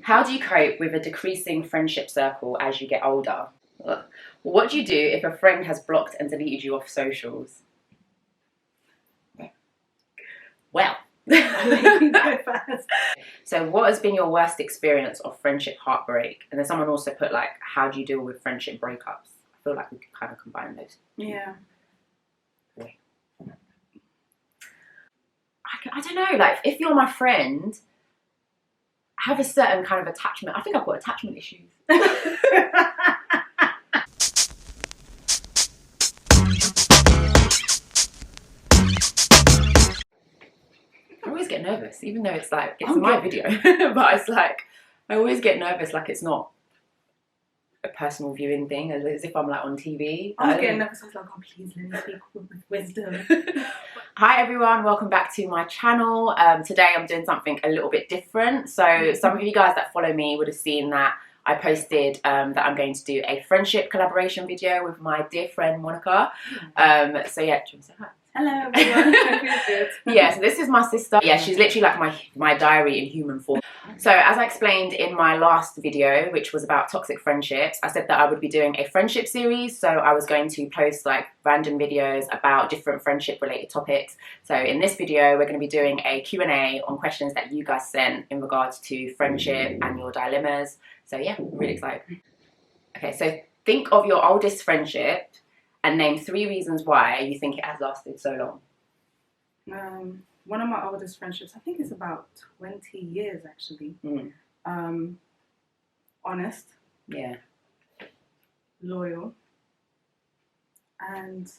How do you cope with a decreasing friendship circle as you get older? What do you do if a friend has blocked and deleted you off socials? Well, so what has been your worst experience of friendship heartbreak? And then someone also put like, how do you deal with friendship breakups? I feel like we could kind of combine those. Yeah. I don't know, like if you're my friend, have a certain kind of attachment. I think I've got attachment issues. I always get nervous, even though it's like, it's my video, but it's like, I always get nervous like it's not a personal viewing thing, as if I'm like on TV. I was getting nervous, I was like, oh please let me speak with wisdom. Hi everyone, welcome back to my channel. Today I'm doing something a little bit different. So some of you guys that follow me would have seen that I posted that I'm going to do a friendship collaboration video with my dear friend Monica. So yeah, do you want to say hi? Hello everyone, hope you're good. Yeah, so this is my sister. Yeah, she's literally like my diary in human form. So as I explained in my last video, which was about toxic friendships, I said that I would be doing a friendship series. So I was going to post like random videos about different friendship related topics. So in this video, we're going to be doing a Q&A on questions that you guys sent in regards to friendship and your dilemmas. So yeah, I'm really excited. Okay, so think of your oldest friendship and name 3 reasons why you think it has lasted so long. One of my oldest friendships, I think it's about 20 years actually. Honest. Yeah. Loyal. And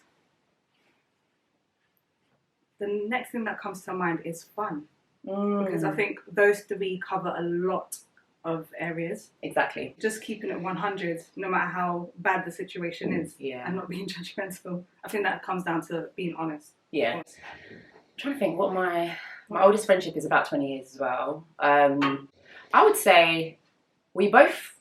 the next thing that comes to mind is fun. Because I think those 3 cover a lot of areas. Exactly. Just keeping it 100 no matter how bad the situation is. Yeah. And not being judgmental. I think that comes down to being honest. Yeah. I'm trying to think what my oldest friendship is about 20 years as well. I would say we both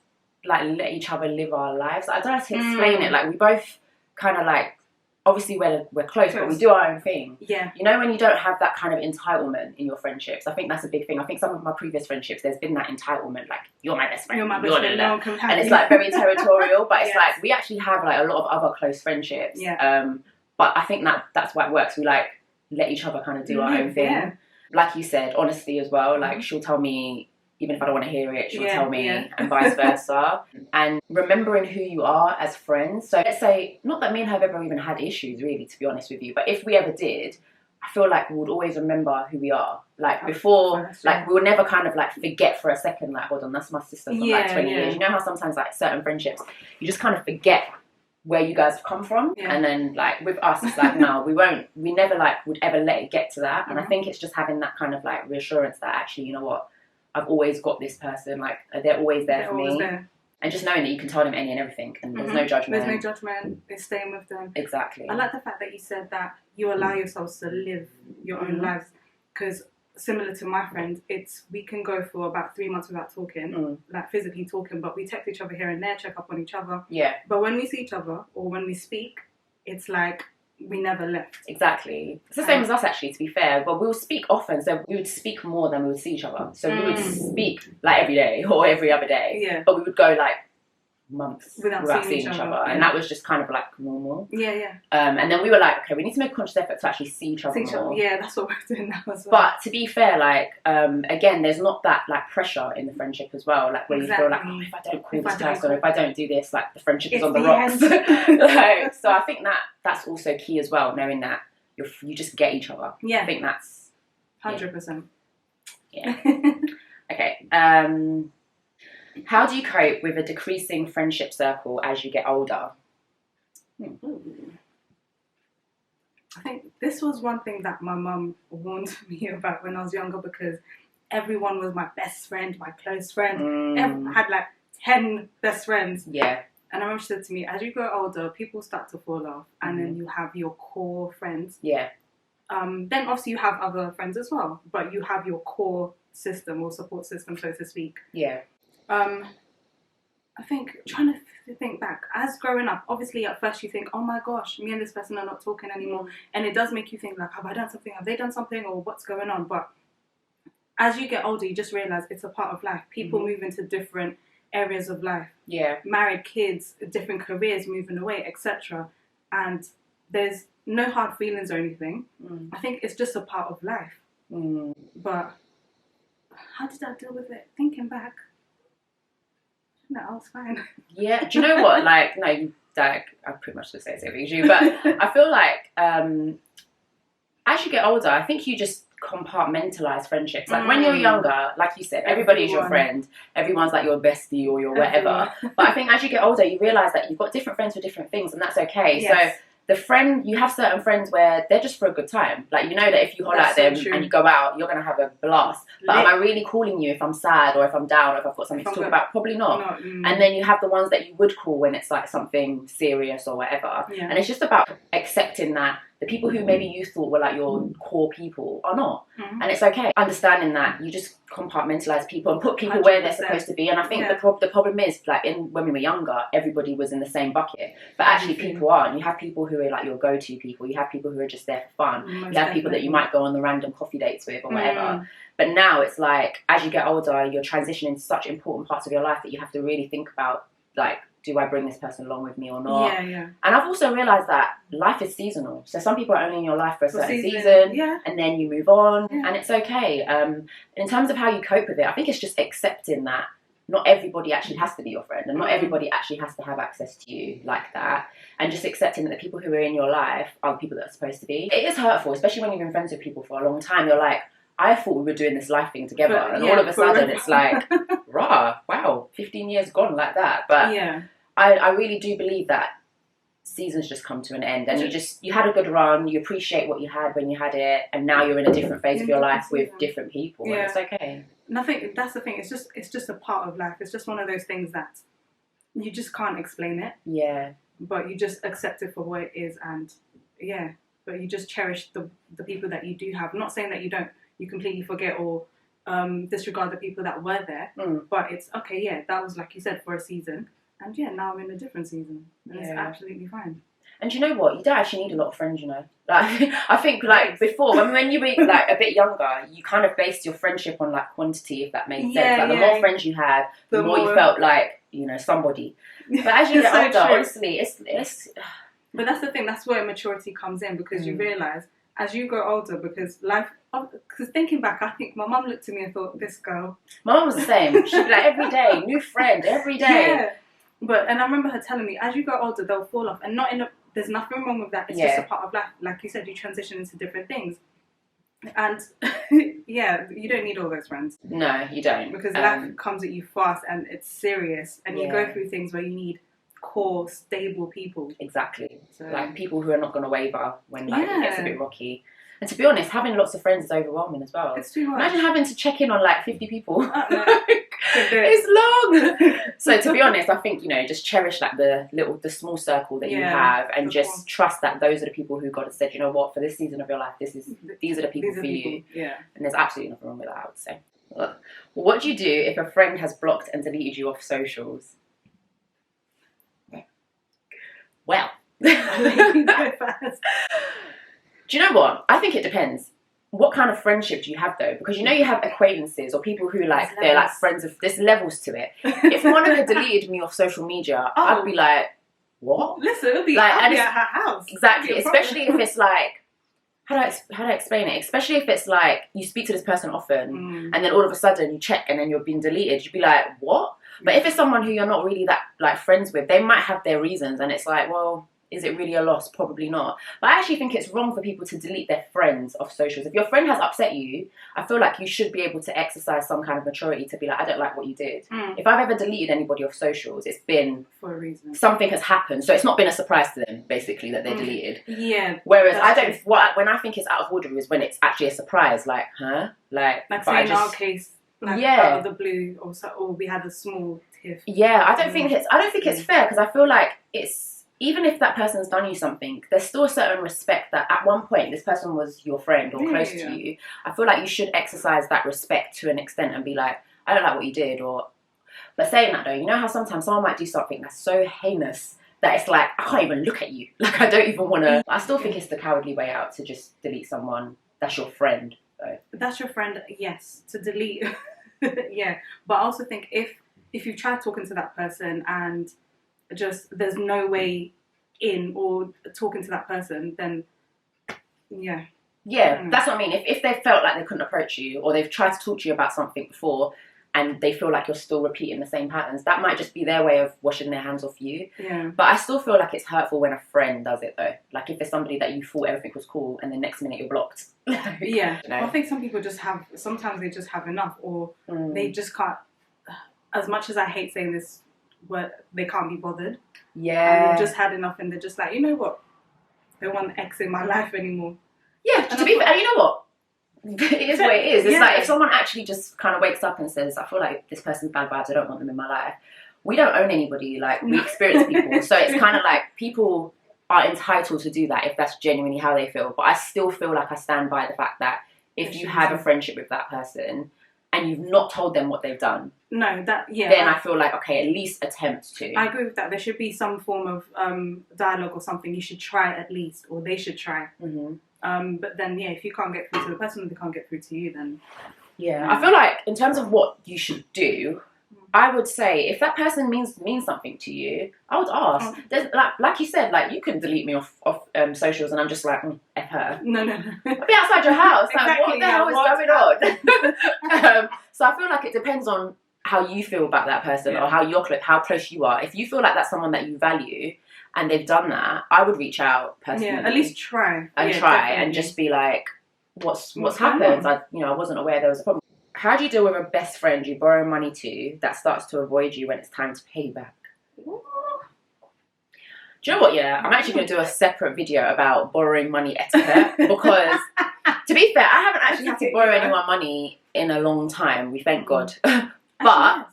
like let each other live our lives. I don't know how to explain it. Like we both kind of like, obviously we're close, but we do our own thing. Yeah. You know when you don't have that kind of entitlement in your friendships, I think that's a big thing. I think some of my previous friendships, there's been that entitlement, like you're my best friend. You're my best friend. No one can have and it's like very territorial, but it's like we actually have like a lot of other close friendships. Yeah. But I think that's why it works. We like let each other kind of do our own thing. Yeah. Like you said, honesty as well. Like she'll tell me, even if I don't want to hear it, she'll tell me, and vice versa. And remembering who you are as friends. So let's say, not that me and her have ever even had issues, really, to be honest with you, but if we ever did, I feel like we would always remember who we are. Like before, like we would never kind of like forget for a second, like, hold on, that's my sister from like 20 years. You know how sometimes like certain friendships, you just kind of forget where you guys have come from, and then like with us it's like no, we never like would ever let it get to that. And I think it's just having that kind of like reassurance that actually, you know what, I've always got this person, like they're always there for me, and just knowing that you can tell them any and everything, and there's no judgment. There's no judgment. It's staying with them. Exactly. I like the fact that you said that you allow yourselves to live your own lives, because similar to my friend, we can go for about 3 months without talking, like physically talking, but we text each other here and there, check up on each other. Yeah. But when we see each other or when we speak, it's like we never left. Exactly. It's the same as us actually, to be fair, but we'll speak often, so we would speak more than we would see each other. So we would speak like every day or every other day. Yeah. But we would go like months without seeing each other. And that was just kind of like normal. Yeah, yeah. And then we were like, okay, we need to make a conscious effort to actually see each other more. Yeah, that's what we're doing now as well. But to be fair, like again, there's not that like pressure in the friendship as well, like where you feel like, oh, if I don't call this person, or if I don't do this, like the friendship is on the rocks. Like, so I think that's also key as well, knowing that you just get each other. Yeah, I think that's 100%. Yeah. Okay. How do you cope with a decreasing friendship circle as you get older? I think this was one thing that my mum warned me about when I was younger, because everyone was my best friend, my close friend. I had like 10 best friends. Yeah. And I remember she said to me, as you grow older, people start to fall off, and then you have your core friends. Yeah. Then obviously you have other friends as well, but you have your core system or support system, so to speak. Yeah. I think, trying to think back, as growing up, obviously at first you think, oh my gosh, me and this person are not talking anymore. And it does make you think like, have I done something? Have they done something? Or what's going on? But as you get older, you just realise it's a part of life. People move into different areas of life. Yeah. Married, kids, different careers, moving away, etc. And there's no hard feelings or anything. I think it's just a part of life. But how did I deal with it? Thinking back, no, I was fine. Yeah. Do you know what? Like, no, I pretty much just say the same thing as you, but I feel like as you get older, I think you just compartmentalize friendships. Like when you're younger, like you said, everybody's your friend. Everyone's like your bestie or your whatever. But I think as you get older, you realise that you've got different friends for different things, and that's okay. Yes. So the friend, you have certain friends where they're just for a good time. Like, you know that if you holler at them and you go out, you're going to have a blast. But am I really calling you if I'm sad or if I'm down or if I've got something to talk about? Probably not. And then you have the ones that you would call when it's like something serious or whatever. Yeah. And it's just about accepting that the people who maybe you thought were like your core people are not. And it's okay. Understanding that you just compartmentalize people and put people 100%. Where they're supposed to be. And I think the problem is, like, when we were younger, everybody was in the same bucket. But actually people aren't. You have people who are like your go-to people. You have people who are just there for fun. You have people that you might go on the random coffee dates with or whatever. But now it's like, as you get older, you're transitioning to such important parts of your life that you have to really think about, like, do I bring this person along with me or not? Yeah. And I've also realised that life is seasonal. So some people are only in your life for a certain season and then you move on and it's okay. In terms of how you cope with it, I think it's just accepting that not everybody actually has to be your friend and not everybody actually has to have access to you like that, and just accepting that the people who are in your life are the people that are supposed to be. It is hurtful, especially when you've been friends with people for a long time. You're like, I thought we were doing this life thing together, and all of a sudden it's like, rah, wow, 15 years gone like that. But I really do believe that seasons just come to an end, and you had a good run, you appreciate what you had when you had it, and now you're in a different phase of your life with different people, and it's okay. And I think that's the thing, it's just a part of life. It's just one of those things that you just can't explain it. Yeah. But you just accept it for what it is, and but you just cherish the people that you do have. I'm not saying that you completely forget or disregard the people that were there, but it's okay, that was, like you said, for a season. And now I'm in a different season, and it's absolutely fine. And you know what? You don't actually need a lot of friends, you know. Like, I think, like, before, when you were, like, a bit younger, you kind of based your friendship on, like, quantity, if that made sense. Like, the more friends you had, the more you felt like, you know, somebody. But as you get older, honestly, it's... But that's the thing, that's where maturity comes in, because you realise, as you grow older, because thinking back, I think my mum looked at me and thought, this girl. My mum was the same. She'd be like, every day, new friend, every day. Yeah. And I remember her telling me, as you grow older, they'll fall off. And there's nothing wrong with that. It's just a part of life. Like you said, you transition into different things. And, you don't need all those friends. No, you don't. Because life comes at you fast and it's serious. And you go through things where you need core, stable people. Exactly. So, like, people who are not going to waver when it gets a bit rocky. And to be honest, having lots of friends is overwhelming as well. It's too much. Imagine having to check in on like 50 people. It's long. So to be honest, I think, you know, just cherish like the small circle that you have, and just trust that those are the people who God has said, you know what, for this season of your life, these are the people for you. Yeah. And there's absolutely nothing wrong with that, I would say. Well, what do you do if a friend has blocked and deleted you off socials? Well. Do you know what? I think it depends. What kind of friendship do you have, though? Because you know you have acquaintances or people who they're like friends of. There's levels to it. If one of them deleted me off social media, I'd be like, what? Listen, it'll be like, at her house. Exactly. Especially if it's like, how do I explain it? Especially if it's like you speak to this person often, and then all of a sudden you check and then you're being deleted. You'd be like, what? But if it's someone who you're not really that like friends with, they might have their reasons, and it's like, well, is it really a loss? Probably not. But I actually think it's wrong for people to delete their friends off socials. If your friend has upset you, I feel like you should be able to exercise some kind of maturity to be like, I don't like what you did. If I've ever deleted anybody off socials, it's been for a reason. Something has happened. So it's not been a surprise to them, basically, that they're deleted. Yeah. Whereas when I think it's out of order is when it's actually a surprise. Like, huh? Like say in our case, out of the blue, or we had a small tiff. Yeah, I don't think it's fair, because I feel like even if that person's done you something, there's still a certain respect that at one point this person was your friend or close to you. I feel like you should exercise that respect to an extent and be like, I don't like what you did. But saying that though, you know how sometimes someone might do something that's so heinous that it's like, I can't even look at you. Like, I don't even want to. I still think it's the cowardly way out to just delete someone that's your friend So. That's your friend, yes, to delete. Yeah, but I also think if you've tried talking to that person and just there's no way in or talking to that person, then yeah. Yeah, that's what I mean. If they felt like they couldn't approach you, or they've tried to talk to you about something before and they feel like you're still repeating the same patterns, that might just be their way of washing their hands off you. Yeah. But I still feel like it's hurtful when a friend does it, though. Like, if it's somebody that you thought everything was cool and the next minute you're blocked. Yeah. You know? I think some people just have, sometimes they just have enough, or they just can't, as much as I hate saying this word, they can't be bothered. Yeah. And they've just had enough and they're just like, you know what? I don't want X in my life anymore. Yeah, to be fair, you know what? It is what it is. It's like if someone actually just kind of wakes up and says, I feel like this person's bad vibes, I don't want them in my life. We don't own anybody. Like, we experience people. So it's kind of like people are entitled to do that if that's genuinely how they feel. But I still feel like I stand by the fact that if you have a friendship with that person and you've not told them what they've done, then I feel like, okay, at least attempt to. I agree with that. There should be some form of dialogue or something. You should try at least, or they should try. But then, if you can't get through to the person, they can't get through to you, then... Yeah, I feel like in terms of what you should do, I would say if that person means something to you, I would ask. There's, like you said, like, you can delete me off socials and I'm just like, F her. No. I'll be outside your house. Like, Exactly, what the hell is going on? So I feel like it depends on how you feel about that person or how close you are. If you feel like that's someone that you value and they've done that, I would reach out personally. Yeah, at least try. And and just be like, what's happened? I wasn't aware there was a problem. How do you deal with a best friend you borrow money to that starts to avoid you when it's time to pay back? Do you know what, I'm actually going to do a separate video about borrowing money etiquette because, to be fair, I haven't actually had to borrow anyone money in a long time, we thank God. But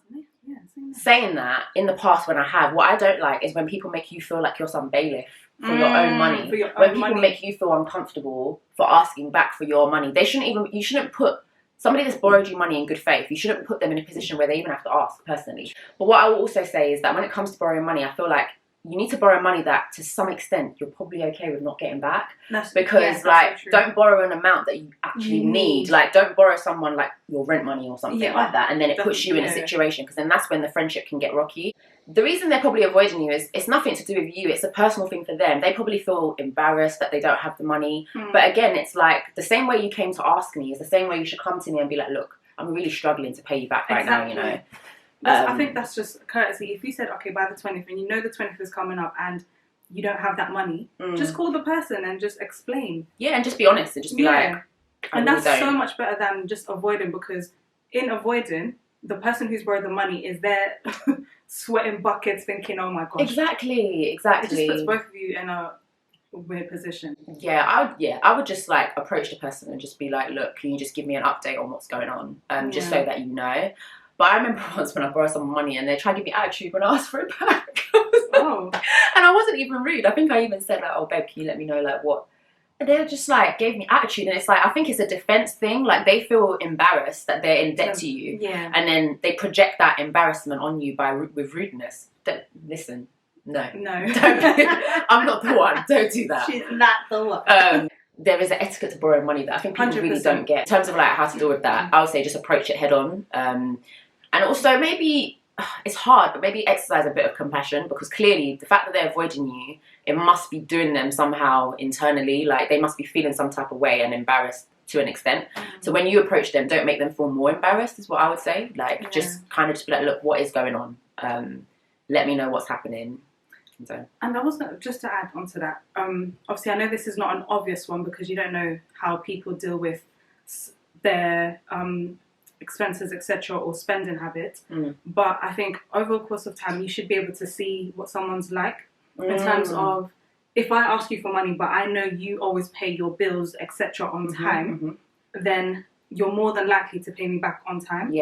saying that, in the past when I have, what I don't like is when people make you feel like you're some bailiff for your own money. When people make you feel uncomfortable for asking back for your money. You shouldn't put somebody that's borrowed you money in good faith, you shouldn't put them in a position where they even have to ask personally. But what I will also say is that when it comes to borrowing money, I feel like you need to borrow money that to some extent you're probably okay with not getting back. Because don't borrow an amount that you actually need. Like, don't borrow someone like your rent money or something like that, and then it puts you in a situation, because then that's when the friendship can get rocky. The reason they're probably avoiding you is it's nothing to do with you, it's a personal thing for them. They probably feel embarrassed that they don't have the money. But again, it's like the same way you came to ask me is the same way you should come to me and be like, look, I'm really struggling to pay you back right now, you know. I think that's just courtesy. If you said, okay, by the 20th, and you know the 20th is coming up and you don't have that money, just call the person and just explain. Yeah, and just be honest and just be like, and that's so much better than just avoiding, because in avoiding, the person who's borrowed the money is there sweating buckets thinking, oh my gosh. Exactly. It just puts both of you in a weird position. I would just like approach the person and just be like, look, can you just give me an update on what's going on? Just so that you know. But I remember once when I borrowed someone money and they tried to give me attitude when I asked for it back. And I wasn't even rude. I think I even said like, oh babe, can you let me know like what? And they just like gave me attitude, and it's like, I think it's a defense thing. Like, they feel embarrassed that they're in debt to you. Yeah. And then they project that embarrassment on you with rudeness. Listen, no. I'm not the one. Don't do that. She's not the one. There is an etiquette to borrowing money that I think people 100%. Really don't get. In terms of like how to deal with that, I would say just approach it head on. And also maybe, it's hard, but maybe exercise a bit of compassion, because clearly the fact that they're avoiding you, it must be doing them somehow internally. Like, they must be feeling some type of way and embarrassed to an extent. So when you approach them, don't make them feel more embarrassed is what I would say. Like, just kind of just be like, look, what is going on? Let me know what's happening. And I was just to add on to that, obviously I know this is not an obvious one because you don't know how people deal with their expenses, etc., or spending habits, but I think over the course of time you should be able to see what someone's like in terms of, if I ask you for money but I know you always pay your bills, etc., on time, then you're more than likely to pay me back on time.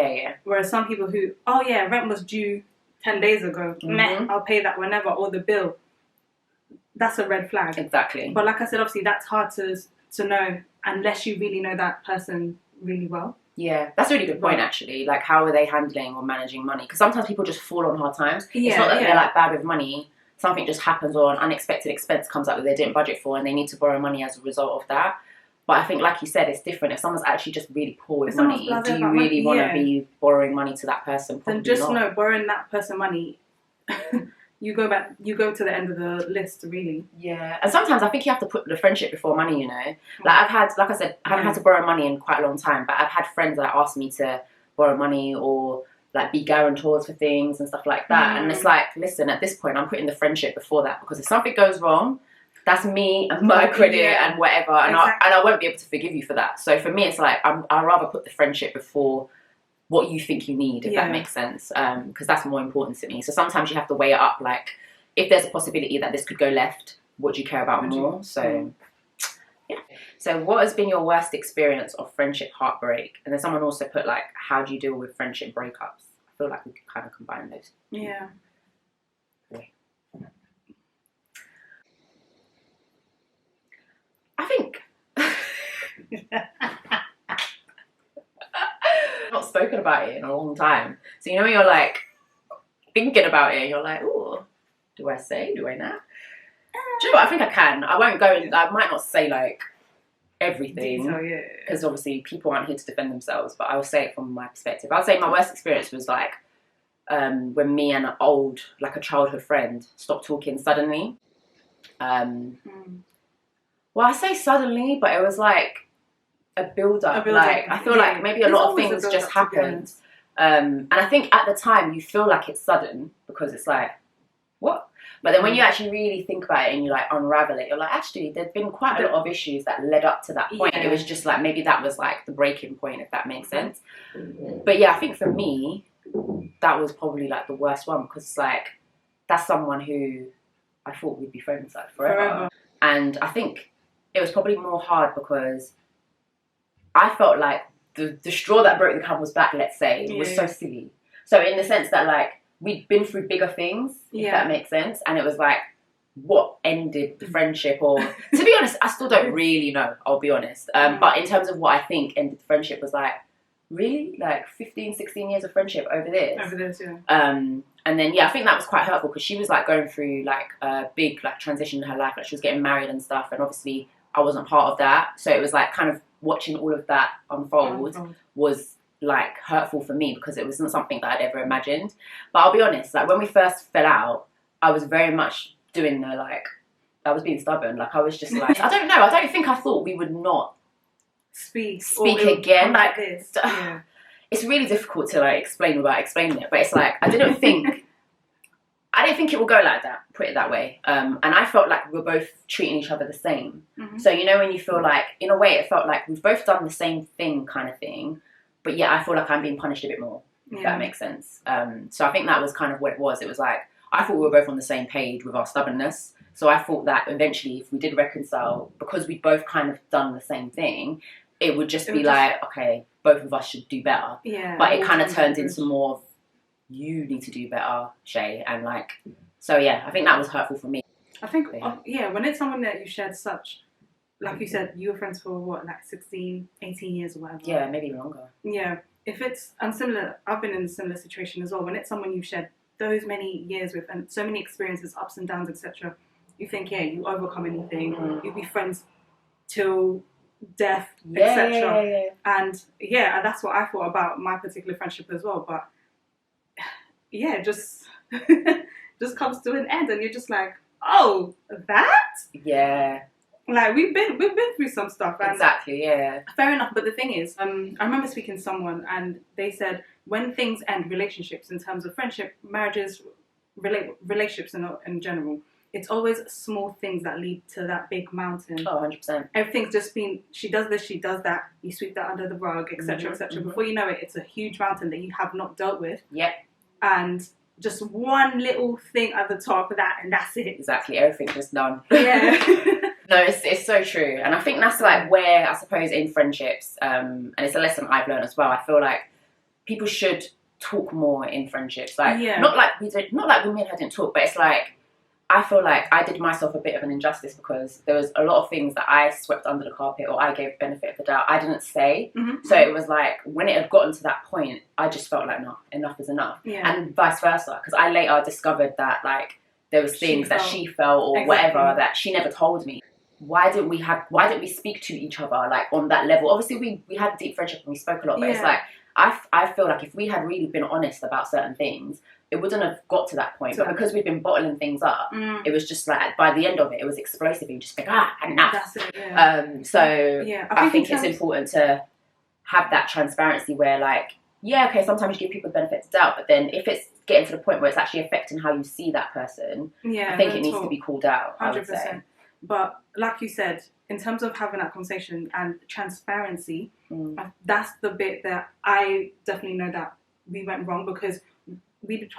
Whereas some people who, rent was due 10 days ago, I'll pay that whenever, or the bill, that's a red flag. Exactly. But like I said, obviously that's hard to know unless you really know that person really well. Yeah, that's a really good point actually. Like, how are they handling or managing money? Because sometimes people just fall on hard times. It's not that they're like bad with money. Something just happens, or an unexpected expense comes up that they didn't budget for and they need to borrow money as a result of that. But I think, like you said, it's different. If someone's actually just really poor with money, do you really want to be borrowing money to that person? Probably then just not. know, borrowing that person money, you go to the end of the list, really. Yeah, and sometimes I think you have to put the friendship before money, you know. Like I said, I haven't had to borrow money in quite a long time, but I've had friends that ask me to borrow money or like be guarantors for things and stuff like that. And it's like, listen, at this point, I'm putting the friendship before that, because if something goes wrong, that's me and my credit and whatever, and I won't be able to forgive you for that. So for me, it's like I'd rather put the friendship before what you think you need, if that makes sense, because that's more important to me. So sometimes you have to weigh it up, like if there's a possibility that this could go left, what do you care about more? So yeah. So what has been your worst experience of friendship heartbreak? And then someone also put like, how do you deal with friendship breakups? I feel like we could kind of combine those. Yeah. I think not spoken about it in a long time. So you know when you're like thinking about it, you're like, oh, do I say? Do I not? Do you know what? I think I can. I won't go in. I might not say like everything, because obviously people aren't here to defend themselves. But I will say it from my perspective. I'll say my worst experience was like when me and a childhood friend stopped talking suddenly. Well, I say suddenly, but it was like a build-up. Like, I feel like maybe a lot of things just happened. And I think at the time you feel like it's sudden because it's like, what? But then when you actually really think about it and you like unravel it, you're like, actually, there's been quite a lot of issues that led up to that point. It was just like, maybe that was like the breaking point, if that makes sense. But yeah, I think for me, that was probably like the worst one, because it's like, that's someone who I thought we'd be friends like forever. And I think it was probably more hard because I felt like the straw that broke the camel's back, let's say, was so silly. So in the sense that like we'd been through bigger things, if that makes sense, and it was like what ended the friendship, or to be honest, I still don't really know, I'll be honest. But in terms of what I think ended the friendship was like, really? Like 15, 16 years of friendship over this? Over this, yeah. And then, I think that was quite hurtful because she was like going through like a big like transition in her life. Like she was getting married and stuff, and obviously I wasn't part of that. So it was like kind of watching all of that unfold was like hurtful for me, because it wasn't something that I'd ever imagined. But I'll be honest, like when we first fell out, I was very much doing the like, I was being stubborn. Like I was just like, I don't know. I don't think I thought we would not speak again. Like this. It's really difficult to like explain without explaining it. But it's like, I didn't think it would go like that, put it that way. And I felt like we were both treating each other the same. So, you know, when you feel like, in a way, it felt like we've both done the same thing kind of thing. But yeah, I feel like I'm being punished a bit more, if that makes sense. So I think that was kind of what it was. It was like, I thought we were both on the same page with our stubbornness. So I thought that eventually if we did reconcile, because we both kind of done the same thing, it would just be like, okay, both of us should do better. But it kind of turned into more of, you need to do better, Shay. And like, so yeah, I think that was hurtful for me. I think, when it's someone that you shared such, like you said, you were friends for what, like 16, 18 years or whatever? Yeah, maybe even longer. Yeah. If it's, similar, I've been in a similar situation as well. When it's someone you've shared those many years with and so many experiences, ups and downs, etc., you think, you overcome anything, you'll be friends till death, etc. And that's what I thought about my particular friendship as well. But just comes to an end, and you're just like, oh, that? Like we've been through some stuff. And exactly. Fair enough. But the thing is, I remember speaking to someone, and they said when things end, relationships in terms of friendship, marriages, relationships in general, it's always small things that lead to that big mountain. 100%. Everything's just been, she does this, she does that, you sweep that under the rug, etc., etc. Before you know it, it's a huge mountain that you have not dealt with. And just one little thing at the top of that, and that's it. Exactly, everything's just done. No, it's so true. And I think that's like where, I suppose, in friendships, and it's a lesson I've learned as well, I feel like people should talk more in friendships. Like, not like me and her didn't talk, but it's like, I feel like I did myself a bit of an injustice because there was a lot of things that I swept under the carpet or I gave benefit of the doubt. I didn't say. So it was like, when it had gotten to that point, I just felt like, no, enough is enough. And vice versa. Because I later discovered that like there was things that she felt or whatever that she never told me. why didn't we speak to each other like on that level? Obviously we had a deep friendship and we spoke a lot, but it's like I feel like if we had really been honest about certain things, it wouldn't have got to that point. But because we've been bottling things up, it was just like by the end of it, it was explosive. You just think, enough. That's it, I think it's important to have that transparency where like, okay, sometimes you give people the benefit of the doubt, but then if it's getting to the point where it's actually affecting how you see that person, I think it needs to be called out. 100%. I would say. But like you said, in terms of having that conversation and transparency, that's the bit that I definitely know that we went wrong, because we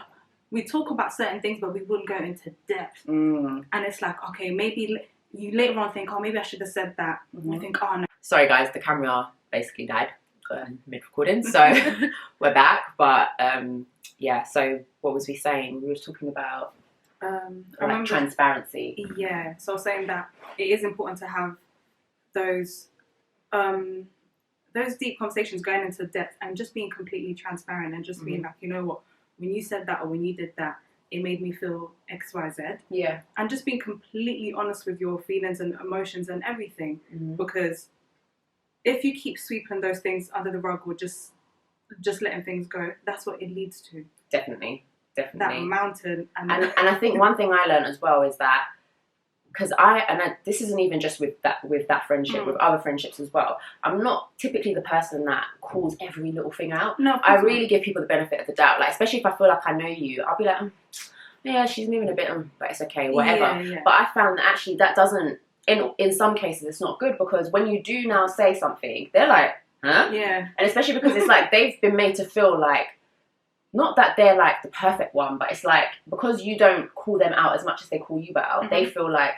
talk about certain things, but we wouldn't go into depth. And it's like, okay, maybe you later on think, maybe I should have said that. I think, no. Sorry guys, the camera basically died mid-recording, so we're back. But so what was we saying? We were talking about like transparency. Yeah, so I was saying that it is important to have those deep conversations, going into depth and just being completely transparent and just being like, you know what, when you said that or when you did that, it made me feel XYZ. Yeah. And just being completely honest with your feelings and emotions and everything, because if you keep sweeping those things under the rug or just letting things go, that's what it leads to. Definitely. That mountain. And I think one thing I learned as well is that, because this isn't even just with that friendship, with other friendships as well, I'm not typically the person that calls every little thing out. No, I really give people the benefit of the doubt. Like, especially if I feel like I know you, I'll be like, yeah, she's moving a bit, but it's okay, whatever. Yeah. But I found that actually that doesn't, in some cases, it's not good, because when you do now say something, they're like, huh? Yeah. And especially because it's like they've been made to feel like, not that they're like the perfect one, but it's like, because you don't call them out as much as they call you out, they feel like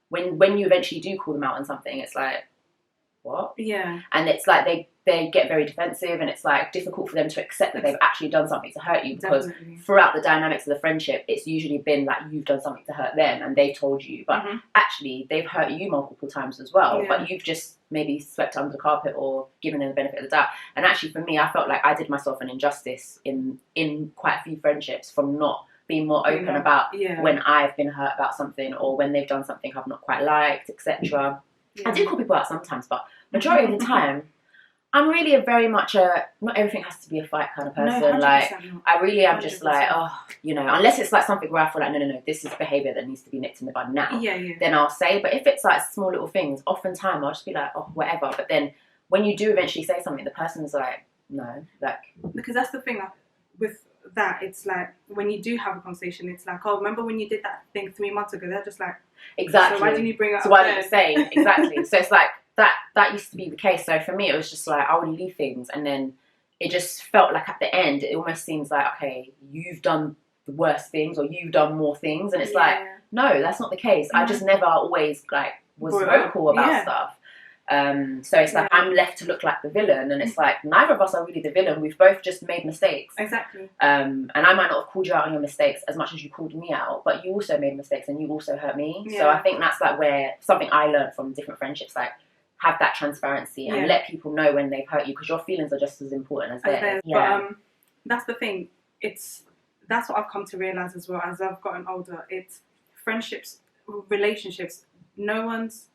when you eventually do call them out on something, it's like, what? Yeah. And it's like they get very defensive, and it's like difficult for them to accept that they've actually done something to hurt you, because throughout the dynamics of the friendship, it's usually been like you've done something to hurt them and they've told you, but actually they've hurt you multiple times as well, but you've just maybe swept under the carpet or given them the benefit of the doubt. And actually for me, I felt like I did myself an injustice in quite a few friendships from not being more open about when I've been hurt about something, or when they've done something I've not quite liked, etc. I do call people out sometimes, but majority of the time, I'm really very much not everything has to be a fight kind of person. No, like, I really am just like, unless it's like something where I feel like, no, this is behaviour that needs to be nipped in the bud now. Then I'll say. But if it's like small little things, oftentimes I'll just be like, whatever. But then when you do eventually say something, the person's like, no, like, because that's the thing with that. It's like when you do have a conversation, it's like, remember when you did that thing 3 months ago? They're just like, exactly. So why didn't you bring it up? So why didn't you say exactly? So it's like that used to be the case. So for me, it was just like I would leave things, and then it just felt like at the end, it almost seems like, okay, you've done the worst things, or you've done more things, and it's like, no, that's not the case. I just never always like was vocal about stuff. So it's like I'm left to look like the villain, and it's like neither of us are really the villain. We've both just made mistakes. Exactly. And I might not have called you out on your mistakes as much as you called me out, but you also made mistakes and you also hurt me. So I think that's like where something I learned from different friendships, like have that transparency and let people know when they've hurt you, because your feelings are just as important as theirs. But that's the thing. That's what I've come to realize as well as I've gotten older. It's friendships, relationships. No one's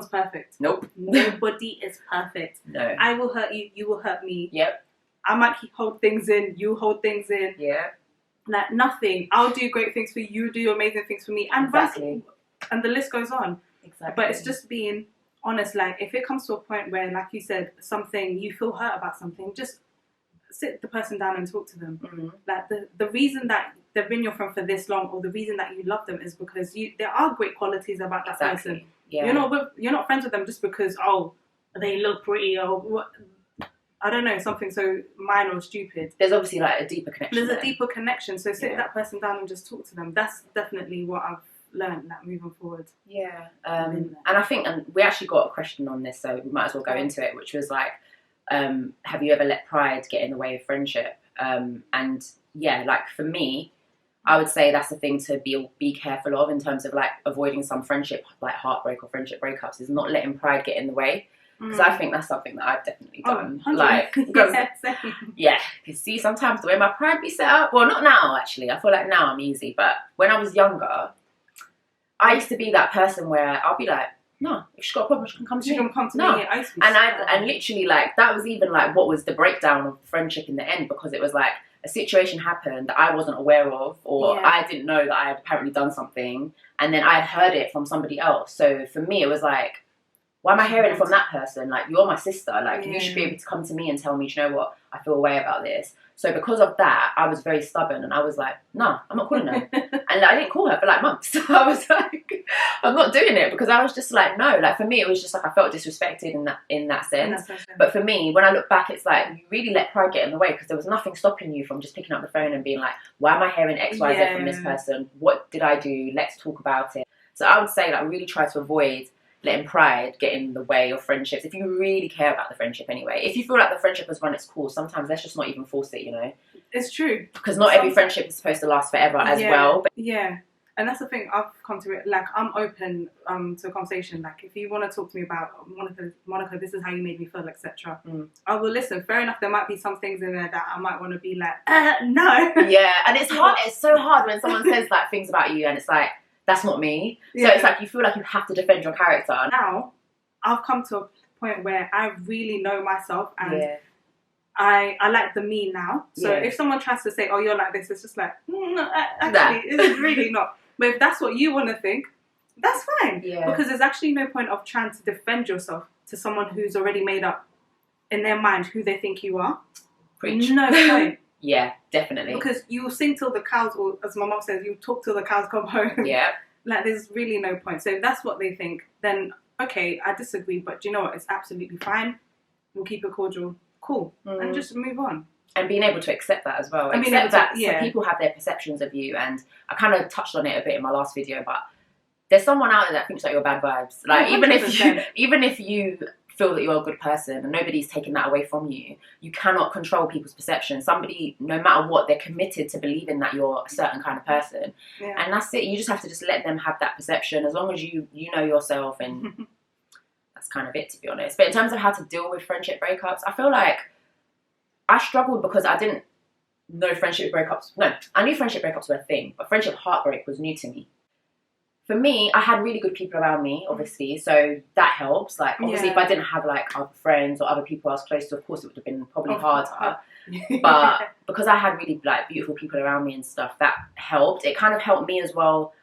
perfect. Nope. Nobody is perfect. No. I will hurt you. You will hurt me. Yep. I might hold things in. You hold things in. Yeah. Like nothing. I'll do great things for you. You do amazing things for me. And and the list goes on. Exactly. But it's just being honest. Like if it comes to a point where, like you said, something you feel hurt about something, just sit the person down and talk to them. Like the reason that they've been your friend for this long, or the reason that you love them, is because there are great qualities about that person. Yeah. You're not friends with them just because they look pretty, or what, I don't know, something so minor or stupid. There's obviously like a deeper connection. There's a deeper connection. So sit that person down and just talk to them. That's definitely what I've learned, that moving forward. Yeah. And I think, and we actually got a question on this, so we might as well go into it, which was like, have you ever let pride get in the way of friendship? And yeah, like for me, I would say that's a thing to be careful of in terms of like avoiding some friendship, like heartbreak or friendship breakups, is not letting pride get in the way. Because I think that's something that I've definitely done. Because see, sometimes the way my pride be set up, well, not now actually, I feel like now I'm easy, but when I was younger, I used to be that person where I'll be like, no, if she's got a problem, she can come to me. She can come to no. me. And literally, like, that was even like what was the breakdown of the friendship in the end, because it was like a situation happened that I wasn't aware of, or I didn't know that I had apparently done something, and then I had heard it from somebody else. So for me, it was like, why am I hearing it from that person? Like, you're my sister. Like, you should be able to come to me and tell me, do you know what, I feel a way about this. So because of that, I was very stubborn, and I was like, no, I'm not calling her. And I didn't call her for like months. So I was like, I'm not doing it, because I was just like, no. Like, for me, it was just like I felt disrespected in that sense. But for me, when I look back, it's like you really let pride get in the way, because there was nothing stopping you from just picking up the phone and being like, why am I hearing X, Y, Z from this person? What did I do? Let's talk about it. So I would say, like, really try to avoid letting pride get in the way of friendships, if you really care about the friendship anyway. If you feel like the friendship has run its course, sometimes let's just not even force it, you know. It's true, because not every friendship is supposed to last forever as well. But and that's the thing, I've come to it, like, I'm open to a conversation. Like, if you want to talk to me about Monica, this is how you made me feel, etc. I will listen. Fair enough, there might be some things in there that I might want to be like, no. Yeah, and it's hard. It's so hard when someone says like things about you, and it's like, that's not me. So it's like you feel like you have to defend your character. Now, I've come to a point where I really know myself, and I like the me now. So if someone tries to say, oh, you're like this, it's just like, no, actually, it's really not. But if that's what you want to think, that's fine. Yeah. Because there's actually no point of trying to defend yourself to someone who's already made up in their mind who they think you are. Preach. No point. Yeah, definitely. Because you will sing till the cows, or as my mom says, you talk till the cows come home. Yeah. Like, there's really no point. So if that's what they think, then, okay, I disagree. But do you know what? It's absolutely fine. We'll keep it cordial. Cool. And just move on. And being able to accept that as well. Accept that so people have their perceptions of you. And I kind of touched on it a bit in my last video, but there's someone out there that thinks that you're bad vibes. Like, 100%. even if you feel that you're a good person and nobody's taking that away from you, you cannot control people's perception. Somebody, no matter what, they're committed to believing that you're a certain kind of person. Yeah. And that's it. You just have to just let them have that perception, as long as you know yourself, and that's kind of it, to be honest. But in terms of how to deal with friendship breakups, I feel like I struggled because I didn't know friendship breakups. No, I knew friendship breakups were a thing, but friendship heartbreak was new to me. For me, I had really good people around me, obviously, so that helps. Like, obviously, if I didn't have, like, other friends or other people I was close to, of course, it would have been probably harder. But because I had really, like, beautiful people around me and stuff, that helped. It kind of helped me as well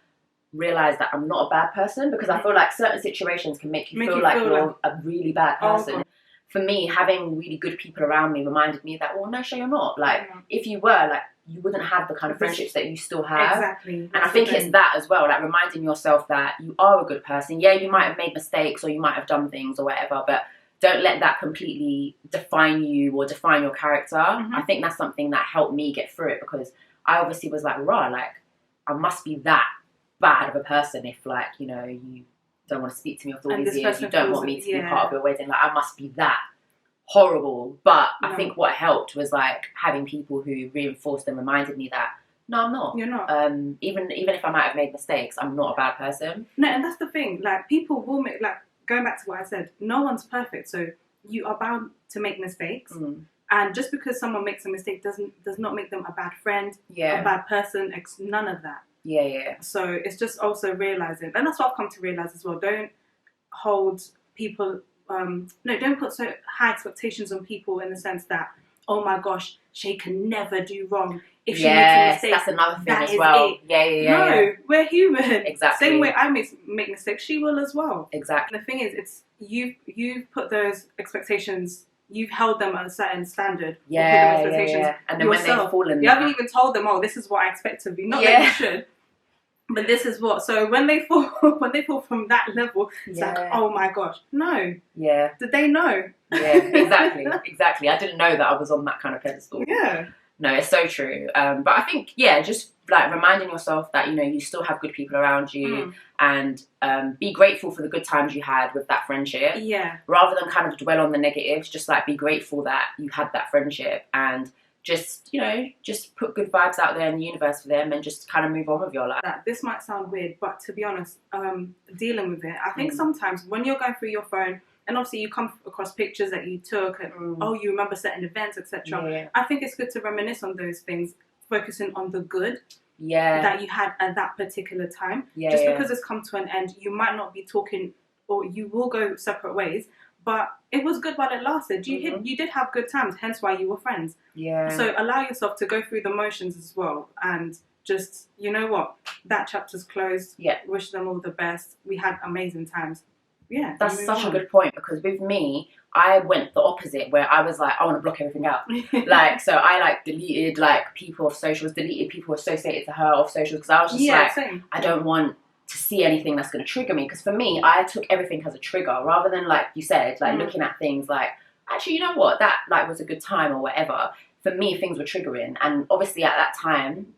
realise that I'm not a bad person, because I feel like certain situations can make you feel like you're a really bad person. For me, having really good people around me reminded me that, well, no, Shay, you're not. Like, if you were, like, you wouldn't have the kind of friendships that you still have. Exactly. And I think it's that as well, like reminding yourself that you are a good person. Yeah, you might have made mistakes or you might have done things or whatever, but don't let that completely define you or define your character. I think that's something that helped me get through it, because I obviously was like, raw, like, I must be that bad of a person if, like, you know, you don't want to speak to me after all these years, you don't want me to be part of your wedding. Like, I must be that horrible. But I think what helped was, like, having people who reinforced and reminded me that, no, I'm not. You're not. Even if I might have made mistakes, I'm not a bad person. No, and that's the thing. Like, people will make, like, going back to what I said, no one's perfect. So you are bound to make mistakes. And just because someone makes a mistake does not make them a bad friend, a bad person, none of that. Yeah. So it's just also realising, and that's what I've come to realise as well, don't hold people, don't put so high expectations on people, in the sense that, oh my gosh, Shay can never do wrong. If she makes a mistake, that's another thing as well. No, we're human. Exactly. Same way I make mistakes, she will as well. Exactly. The thing is, it's you've put those expectations, you've held them at a certain standard. Yeah. And then when they've fallen, you haven't even told them, oh, this is what I expect of you. Not that you should, but this is what. So when they fall from that level, it's like, oh my gosh, no. Yeah. Did they know? Yeah, exactly. I didn't know that I was on that kind of pedestal. Yeah. No, it's so true. But I think, just like reminding yourself that, you know, you still have good people around you, and be grateful for the good times you had with that friendship. Yeah. Rather than kind of dwell on the negatives, just like be grateful that you had that friendship, and just, you know, just put good vibes out there in the universe for them, and just kind of move on with your life. This might sound weird, but to be honest, dealing with it, I think sometimes when you're going through your phone, and obviously you come across pictures that you took, and you remember certain events, etc. Yeah. I think it's good to reminisce on those things, focusing on the good that you had at that particular time. Just because it's come to an end, you might not be talking or you will go separate ways. But it was good while it lasted. You did have good times, hence why you were friends. Yeah. So allow yourself to go through the motions as well, and just, you know what, that chapter's closed. Yeah. Wish them all the best. We had amazing times. Yeah. That's such a good point, because with me, I went the opposite, where I was like, I want to block everything out. Like, so I like deleted like people off socials, deleted people associated to her off socials, because I was just same. I don't want to see anything that's going to trigger me. Because for me, I took everything as a trigger, rather than, like you said, like looking at things like, actually, you know what, that like was a good time or whatever. For me, things were triggering, and obviously at that time,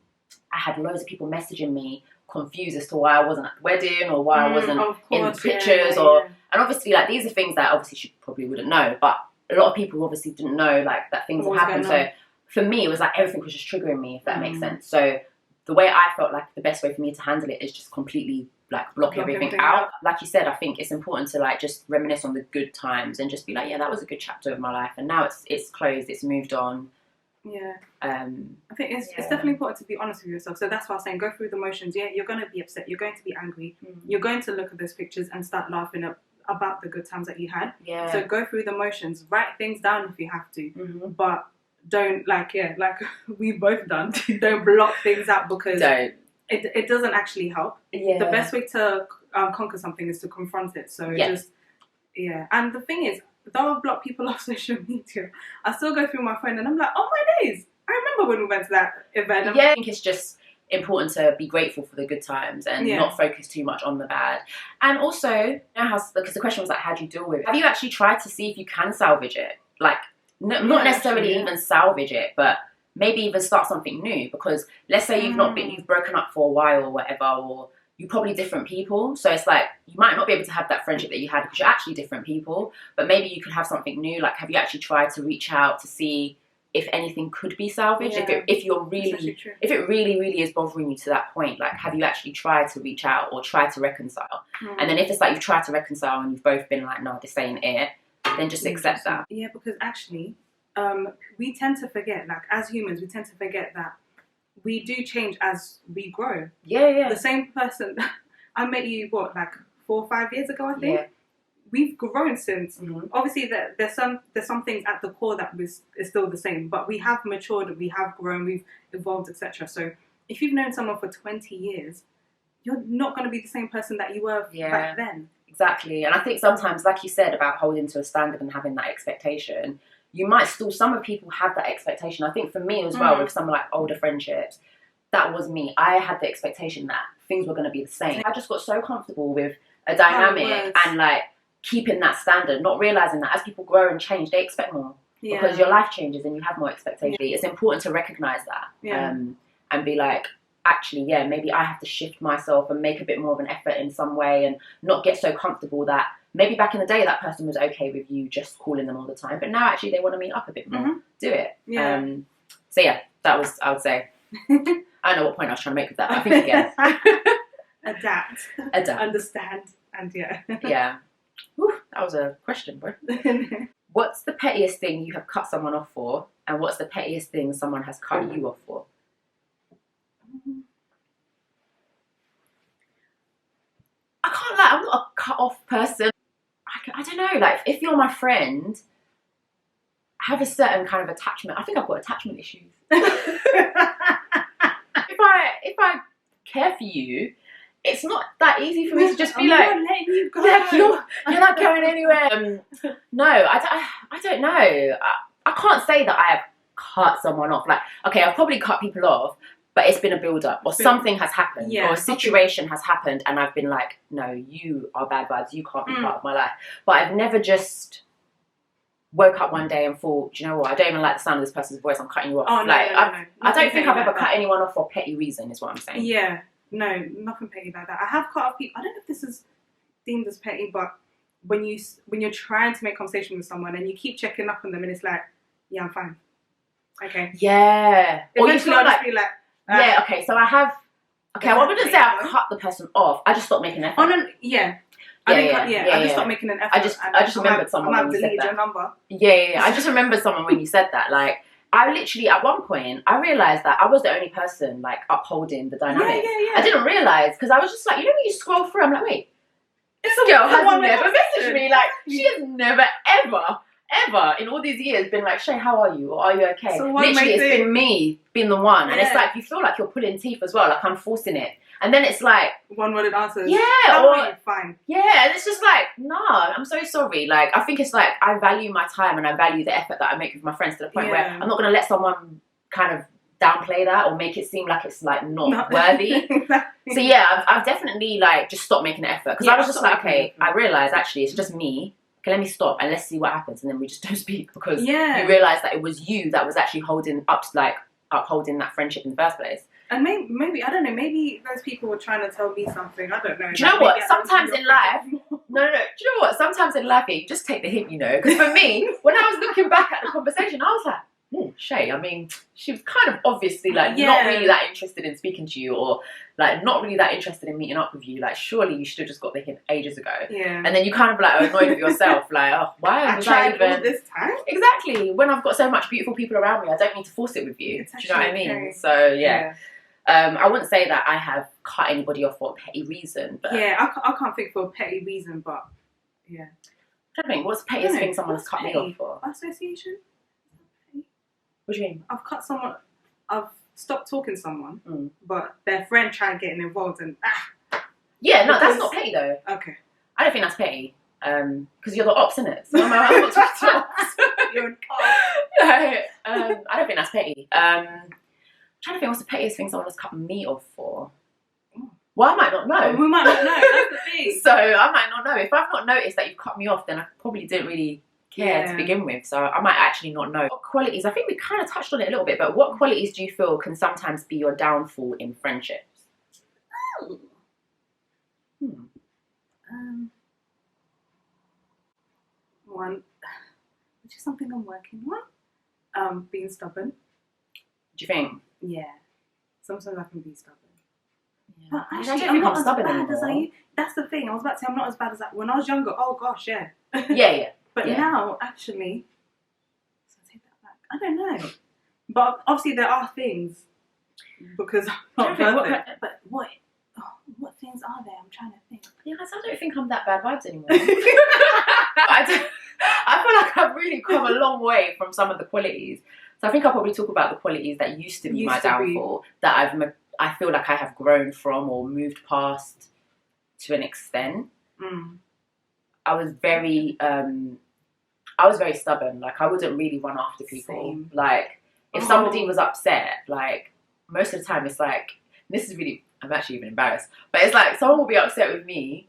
I had loads of people messaging me confused as to why I wasn't at the wedding, or why I wasn't in the pictures, and obviously like these are things that obviously she probably wouldn't know, but a lot of people obviously didn't know like that things had happened. So for me, it was like everything was just triggering me, if that makes sense. So the way I felt like the best way for me to handle it is just completely like block everything out. Like you said, I think it's important to like just reminisce on the good times and just be like, yeah, that was a good chapter of my life, and now it's closed, it's moved on. Yeah. I think it's definitely important to be honest with yourself. So that's why I was saying, go through the motions. Yeah, you're going to be upset. You're going to be angry. You're going to look at those pictures and start laughing about the good times that you had. Yeah. So go through the motions. Write things down if you have to. But don't, like we've both done, don't block things out, because it doesn't actually help. Yeah. The best way to conquer something is to confront it. So And the thing is, though I block people off social media, I still go through my phone and I'm like, oh my days, I remember when we went to that event. I think it's just important to be grateful for the good times and not focus too much on the bad. And also, you know, because the question was like, how do you deal with it? Have you actually tried to see if you can salvage it? Like, not necessarily even salvage it, but maybe even start something new. Because let's say you've broken up for a while or whatever, or you're probably different people. So it's like, you might not be able to have that friendship that you had because you're actually different people, but maybe you could have something new. Like, have you actually tried to reach out to see if anything could be salvaged? If it really is bothering you to that point, like, have you actually tried to reach out or try to reconcile? And then if it's like you've tried to reconcile and you've both been like, no, this ain't it, then just accept that. Yeah, because actually, we tend to forget, like, as humans, we tend to forget that we do change as we grow. Yeah. The same person, I met you, what, like 4 or 5 years ago, I think? Yeah. We've grown since. Obviously, there's some things at the core that is still the same, but we have matured, we have grown, we've evolved, etc. So if you've known someone for 20 years, you're not going to be the same person that you were back then. Exactly. And I think sometimes, like you said, about holding to a standard and having that expectation, you might still, some of people have that expectation. I think for me as well, with some like older friendships, that was me. I had the expectation that things were going to be the same. I just got so comfortable with a dynamic and like keeping that standard, not realizing that as people grow and change, they expect more because your life changes and you have more expectations. It's important to recognize that and be like, actually, maybe I have to shift myself and make a bit more of an effort in some way and not get so comfortable that maybe back in the day that person was okay with you just calling them all the time, but now actually they want to meet up a bit more. Do it. So that was, I would say, I don't know what point I was trying to make with that, but I think again. Adapt. Understand. And Yeah. Whew, that was a question, bro. What's the pettiest thing you have cut someone off for, and what's the pettiest thing someone has cut you off for? I can't lie, I'm not a cut off person. I don't know, like, if you're my friend, I have a certain kind of attachment. I think I've got attachment issues. If I care for you, it's not that easy for me to just be like, you go. Like, you're not going anywhere. No, I don't know. I can't say that I have cut someone off. Like, okay, I've probably cut people off, but it's been a build-up, or something has happened, or a situation has happened, and I've been like, no, you are bad vibes, you can't be part of my life. But I've never just woke up one day and thought, do you know what, I don't even like the sound of this person's voice, I'm cutting you off. Oh, no, like, no. I don't think I've ever cut anyone off for a petty reason, is what I'm saying. Yeah, no, nothing petty like that. I have cut off people, I don't know if this is deemed as petty, but when you're trying to make conversation with someone and you keep checking up on them and it's like, yeah, I'm fine. Okay. Yeah. Eventually I'll just be like, okay, so I have, I wouldn't say I've cut the person off, I just stopped making an effort. Oh, no, I just stopped making an effort. I just remembered someone when you said that. Your number. I just remembered someone when you said that. Like, I literally, at one point, I realised that I was the only person, like, upholding the dynamic. I didn't realise, because I was just like, you know when you scroll through, I'm like, wait, This girl has never messaged me. Like, she has never, ever in all these years been like, Shay, how are you? Or are you okay? So literally, it's been me being the one. And it's like, you feel like you're pulling teeth as well. Like, I'm forcing it. And then it's like... one-worded answers. Yeah. How are you? Fine. Yeah. And it's just like, nah, I'm so sorry. Like, I think it's like, I value my time and I value the effort that I make with my friends to the point where I'm not going to let someone kind of downplay that or make it seem like it's like not worthy. Exactly. So yeah, I've definitely like just stopped making an effort because I was just like, okay, I realised actually it's just me. Okay, let me stop and let's see what happens, and then we just don't speak because you realise that it was you that was actually upholding that friendship in the first place. And maybe I don't know. Maybe those people were trying to tell me something. I don't know. Do you know what? Sometimes in life, no. Do you know what? Sometimes in life, you just take the hint, you know. Because for me, when I was looking back at the conversation, I was like, Shay, I mean, she was kind of obviously like not really that interested in speaking to you, or like not really that interested in meeting up with you. Like, surely you should have just got the hint ages ago. Yeah. And then you kind of like are annoyed with yourself, like, oh, why was I even all this time? Exactly. When I've got so much beautiful people around me, I don't need to force it with you. Do you know what I mean? Okay. So yeah. I wouldn't say that I have cut anybody off for a petty reason, but I can't think for a petty reason, but I don't think what's the pettiest thing someone's cut me off for? Association. What do you mean? I've stopped talking to someone, but their friend tried getting involved and yeah, no, that's not petty though. Okay. I don't think that's petty. Because you're the ops, innit? So I'm not talking to ops. You're an op. No, I don't think that's petty. I'm trying to think what's the pettiest thing someone has cut me off for. Well, I might not know. We might not know, that's the thing. So I might not know. If I've not noticed that you've cut me off, then I probably didn't really care to begin with, so I might actually not know. What qualities, I think we kind of touched on it a little bit, but what qualities do you feel can sometimes be your downfall in friendships? One, which is something I'm working on, being stubborn. Do you think? Yeah, sometimes I can be stubborn. Yeah. But actually, I'm not as bad as I used. That's the thing, I was about to say I'm not as bad as when I was younger. Oh gosh, yeah. Yeah. But now, actually, so I take that back. I don't know. But obviously there are things, because I'm not perfect. But what things are there? I'm trying to think. Yeah, I don't think I'm that bad vibes anymore. I feel like I've really come a long way from some of the qualities. So I think I'll probably talk about the qualities that used to be my downfall, that I feel like I have grown from or moved past to an extent. I was very stubborn. Like, I wouldn't really run after people. Same. Like, if somebody was upset, like, most of the time it's like, this is really, I'm actually even embarrassed, but it's like someone will be upset with me,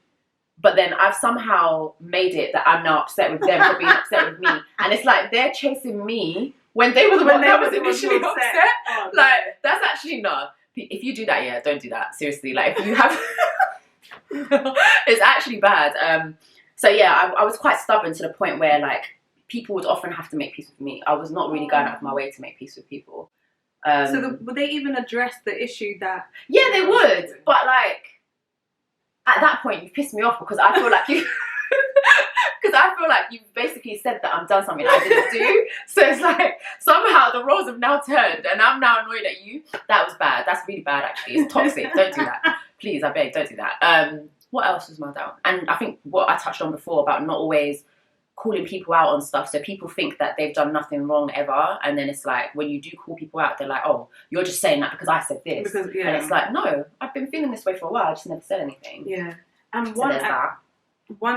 but then I've somehow made it that I'm now upset with them for being upset with me, and it's like they're chasing me when they were the one that was initially upset. Oh, like, that's actually not. If you do that, don't do that. Seriously, like, if you have, it's actually bad. So yeah, I was quite stubborn to the point where like people would often have to make peace with me. I was not really going out of my way to make peace with people. So would they even address the issue that? Yeah, they would. But like, at that point, you've pissed me off because I feel like you've basically said that I've done something I didn't do. So it's like somehow the roles have now turned, and I'm now annoyed at you. That was bad. That's really bad, actually. It's toxic. Don't do that, please. I beg, don't do that. What else was my down? And I think what I touched on before about not always calling people out on stuff. So people think that they've done nothing wrong ever, and then it's like when you do call people out, they're like, oh, you're just saying that because I said this. And it's like, no, I've been feeling this way for a while, I just never said anything. Yeah. And one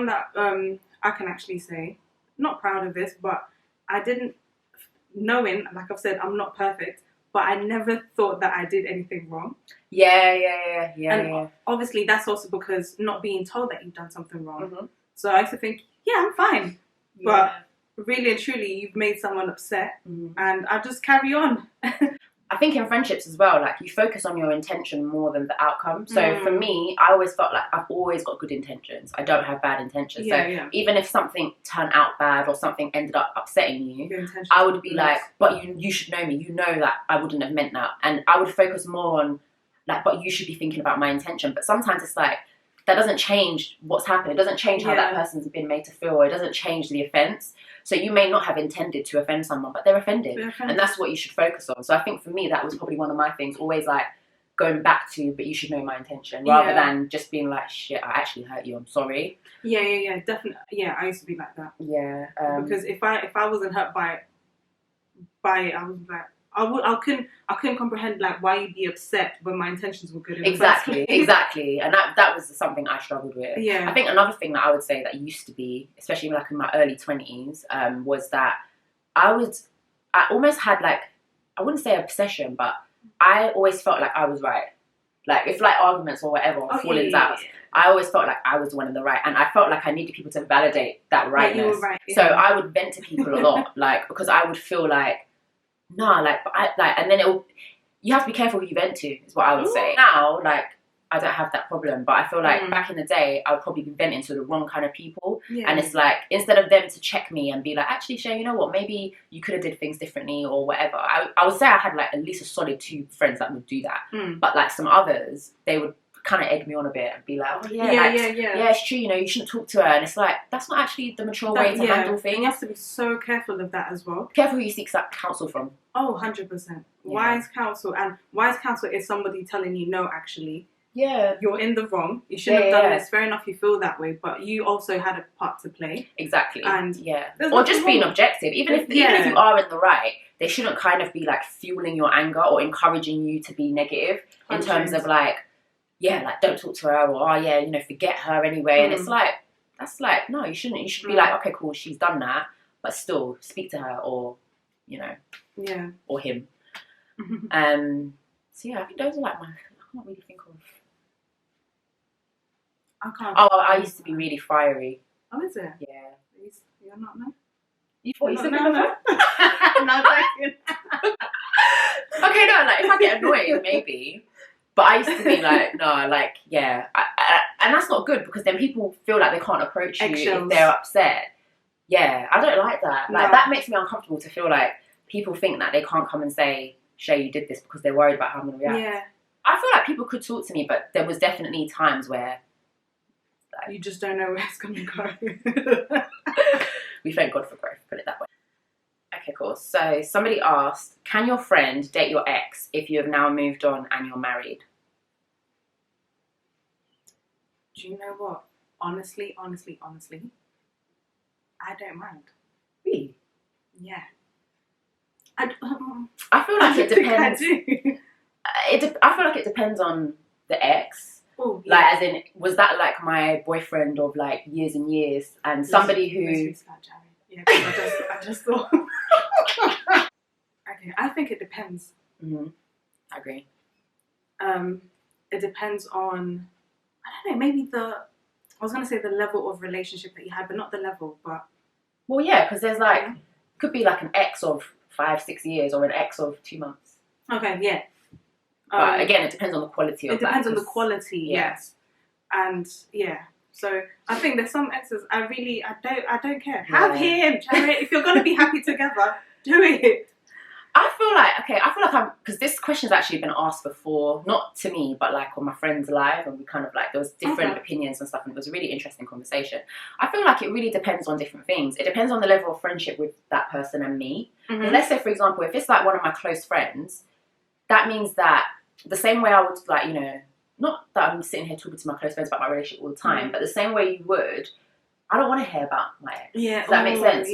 that I can actually say, not proud of this, but I didn't, knowing, like I've said, I'm not perfect, but I never thought that I did anything wrong. Yeah. Obviously that's also because not being told that you've done something wrong. So I used to think, yeah, I'm fine. But really and truly, you've made someone upset, and I just carry on. I think in friendships as well, like, you focus on your intention more than the outcome. So for me, I always felt like I've always got good intentions. I don't have bad intentions. Even if something turned out bad or something ended up upsetting you, I would be like, but you should know me. You know that I wouldn't have meant that. And I would focus more on, like, but you should be thinking about my intention. But sometimes it's like, that doesn't change what's happened. It doesn't change how that person's been made to feel, or it doesn't change the offence. So you may not have intended to offend someone, but they're offended. And that's what you should focus on. So I think for me, that was probably one of my things, always like going back to, but you should know my intention, rather than just being like, shit, I actually hurt you, I'm sorry. Yeah, definitely. Yeah, I used to be like that. Yeah. Because if I wasn't hurt by it, I was like, I couldn't comprehend like why you'd be upset when my intentions were good. Exactly. And that was something I struggled with. Yeah. I think another thing that I would say that used to be, especially like in my early 20s, was that I almost had like, I wouldn't say obsession, but I always felt like I was right. Like if like arguments or whatever or fallings out, I always felt like I was the one in the right, and I felt like I needed people to validate that rightness. Yeah, you were right, So I would vent to people a lot, like, because I would feel like, nah, like, but I like, and then you have to be careful who you vent to, is what I would say. Now, like, I don't have that problem, but I feel like back in the day, I would probably be venting to the wrong kind of people. Yeah. And it's like, instead of them to check me and be like, actually, Shay, you know what, maybe you could have did things differently or whatever. I would say I had like at least a solid 2 friends that would do that. But like some others, they would kind of egg me on a bit and be like, oh yeah, it's true, you know, you shouldn't talk to her. And it's like, that's not actually the mature way to handle things. You have to be so careful of that as well. Careful who you seek counsel from. Oh, 100%. Wise counsel. And wise counsel is somebody telling you, no, actually, you're in the wrong. You shouldn't have done this. Fair enough, you feel that way, but you also had a part to play. Exactly. And or just being objective. Even if you are in the right, they shouldn't kind of be like fueling your anger or encouraging you to be negative in terms of like, like don't talk to her, or you know, forget her anyway. And it's like, that's like, no, you shouldn't. You should be like, okay, cool, she's done that, but still speak to her, or you know, or him. So yeah, I think those are like I can't really think of. I used to be really fiery. Oh, is it? Yeah. You're not, no? You thought you said no? No, like okay, no, like if I get annoyed, maybe. But I used to be like, no, like, and that's not good, because then people feel like they can't approach you if they're upset. Yeah, I don't like that. Like, that makes me uncomfortable to feel like people think that they can't come and say, Shay, you did this, because they're worried about how I'm going to react. Yeah. I feel like people could talk to me, but there was definitely times where you just don't know where it's going to go. We thank God for growth, put it that way. Okay, cool. So somebody asked, can your friend date your ex if you have now moved on and you're married? Do you know what? Honestly, I don't mind. Really? Yeah. I feel like it depends. I feel like it depends on the ex. Ooh, like, as in, was that like my boyfriend of like years and years, and somebody who? Yeah, I just thought. Okay, I think it depends. I agree. It depends on, I don't know, maybe I was going to say the level of relationship that you had, but not the level, but. Well, yeah, because there's like, could be like an ex of 5-6 years or an ex of 2 months. Okay, yeah. But again, it depends on the quality of it. It depends on the quality, yes. And so I think there's some exes I don't care. Have him, Jared. If you're gonna be happy together, do it. I feel like I'm, because this question's actually been asked before, not to me, but like on my friends live, and we kind of like, there was different opinions and stuff, and it was a really interesting conversation. I feel like it really depends on different things. It depends on the level of friendship with that person and me. Let's say, for example, if it's like one of my close friends, that means that the same way I would, like, you know, not that I'm sitting here talking to my close friends about my relationship all the time, but the same way you would, I don't want to hear about my ex. Yeah. Does that make sense?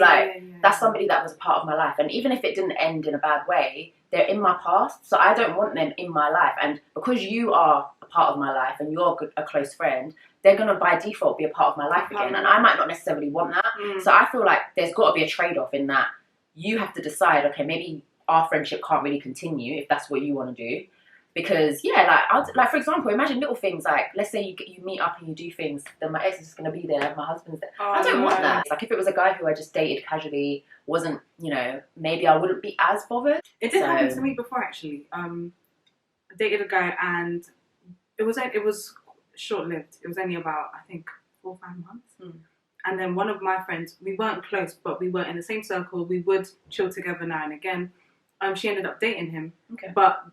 That's somebody that was a part of my life. And even if it didn't end in a bad way, they're in my past. So I don't want them in my life. And because you are a part of my life and you're a close friend, they're going to by default be a part of my life again. And I might not necessarily want that. So I feel like there's got to be a trade-off in that you have to decide, okay, maybe our friendship can't really continue if that's what you want to do. Because, like for example, imagine little things like, let's say you meet up and you do things, then my ex is just going to be there, my husband's there. I don't want that. Like, if it was a guy who I just dated casually, wasn't, you know, maybe I wouldn't be as bothered. It did happen to me before, actually. I dated a guy, and it was short-lived. It was only about, I think, 4 or 5 months. And then one of my friends, we weren't close, but we were in the same circle. We would chill together now and again. She ended up dating him. Okay. But